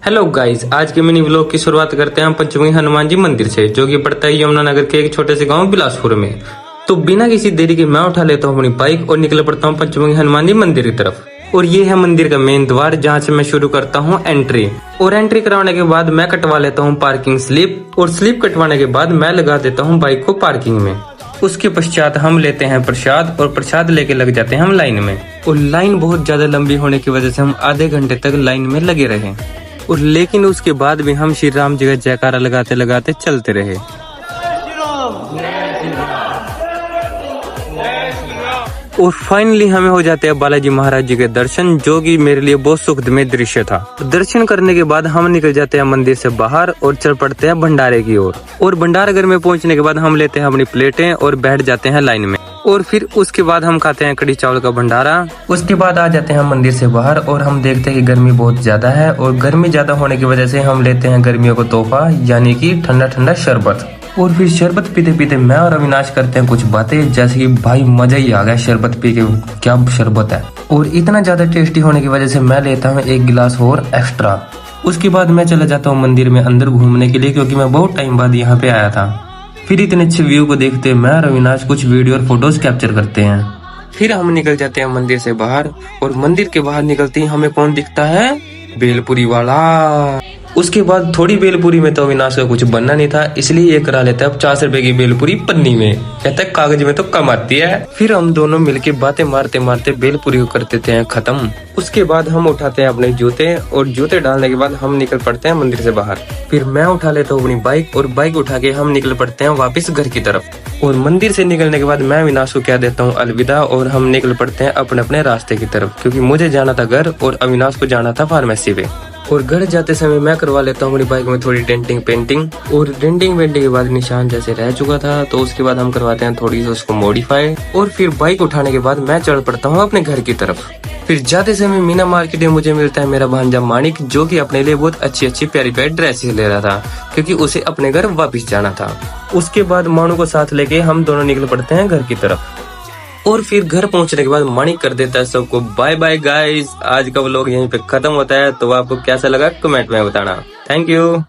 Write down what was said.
Hello guys, आज के mini vlog की शुरुआत करते हैं हम पंचमुखी हनुमान जी मंदिर से, जो कि पड़ता है यमुनानगर के एक छोटे से गांव बिलासपुर में। तो बिना किसी देरी के मैं उठा लेता हूँ अपनी बाइक और निकल पड़ता हूँ पंचमुखी हनुमान जी मंदिर की तरफ। और ये है मंदिर का मेन द्वार, जहाँ से मैं शुरू करता हूँ एंट्री। और एंट्री करवाने के बाद मैं कटवा लेता हूँ पार्किंग स्लिप, और स्लिप कटवाने के बाद मैं लगा देता हूँ बाइक को पार्किंग में। उसके पश्चात हम लेते हैं प्रसाद, और प्रसाद लेके लग जाते हैं हम लाइन में। और लाइन बहुत ज्यादा लंबी होने की वजह से हम आधे घंटे तक लाइन में लगे रहे, और लेकिन उसके बाद भी हम श्री राम जी का जयकारा लगाते लगाते चलते रहे। और फाइनली हमें हो जाते हैं बालाजी महाराज जी के दर्शन, जो कि मेरे लिए बहुत सुखदमय दृश्य था। दर्शन करने के बाद हम निकल जाते हैं मंदिर से बाहर और चल पड़ते हैं भंडारे की ओर। और भंडारा घर में पहुंचने के बाद हम लेते हैं अपनी प्लेटें और बैठ जाते हैं लाइन में। और फिर उसके बाद हम खाते हैं कढ़ी चावल का भंडारा। उसके बाद आ जाते हैं हम मंदिर से बाहर, और हम देखते हैं कि गर्मी बहुत ज्यादा है, और गर्मी ज्यादा होने की वजह से हम लेते हैं गर्मियों को तोहफा, यानी कि ठंडा ठंडा शरबत। और फिर शरबत पीते पीते मैं और अविनाश करते हैं कुछ बातें, जैसे कि भाई मजा ही आ गया शरबत पी के, क्या शरबत है। और इतना ज्यादा टेस्टी होने की वजह से मैं लेता हूँ एक गिलास और एक्स्ट्रा। उसके बाद मैं चला जाता हूँ मंदिर में अंदर घूमने के लिए, क्योंकि मैं बहुत टाइम बाद यहाँ पे आया था। फिर इतने अच्छे व्यू को देखते मैं और अविनाश कुछ वीडियो और फोटोज कैप्चर करते हैं। फिर हम निकल जाते हैं मंदिर से बाहर, और मंदिर के बाहर निकलते ही हमें कौन दिखता है? भेलपुरी वाला। उसके बाद थोड़ी भेलपुरी में तो अविनाश का कुछ बनना नहीं था, इसलिए ये करा लेता है 50 रुपए की भेलपुरी पन्नी में, कहता है कागज में तो कम आती है। फिर हम दोनों मिलके बातें मारते मारते भेलपुरी को कर देते हैं खत्म। उसके बाद हम उठाते हैं अपने जूते, और जूते डालने के बाद हम निकल पड़ते हैं मंदिर से बाहर। फिर मैं उठा लेता हूँ अपनी बाइक, और बाइक उठा के हम निकल पड़ते हैं वापस घर की तरफ। और मंदिर से निकलने के बाद मैं अविनाश को कह देता हूँ अलविदा, और हम निकल पड़ते हैं अपने अपने रास्ते की तरफ, क्योंकि मुझे जाना था घर और अविनाश को जाना था फार्मेसी पे। और घर जाते समय मैं करवा लेता हूँ अपनी बाइक में थोड़ी डेंटिंग पेंटिंग, और डेंटिंग पेंटिंग के बाद निशान जैसे रह चुका था, तो उसके बाद हम करवाते हैं थोड़ी सी उसको मॉडिफाई। और फिर बाइक उठाने के बाद मैं चढ़ पड़ता हूँ अपने घर की तरफ। फिर जाते समय मीना मार्केट में मुझे मिलता है मेरा भांजा मानिक, जो कि अपने लिए बहुत अच्छी अच्छी प्यारी प्यारी ड्रेसेस ले रहा था, क्योंकि उसे अपने घर वापस जाना था। उसके बाद मानू को साथ लेके हम दोनों निकल पड़ते हैं घर की तरफ। और फिर घर पहुंचने के बाद मानिक कर देता है सबको बाय बाय गाइस। आज का व्लॉग यहीं पे खत्म होता है, तो आपको कैसा लगा कमेंट में बताना। Thank you.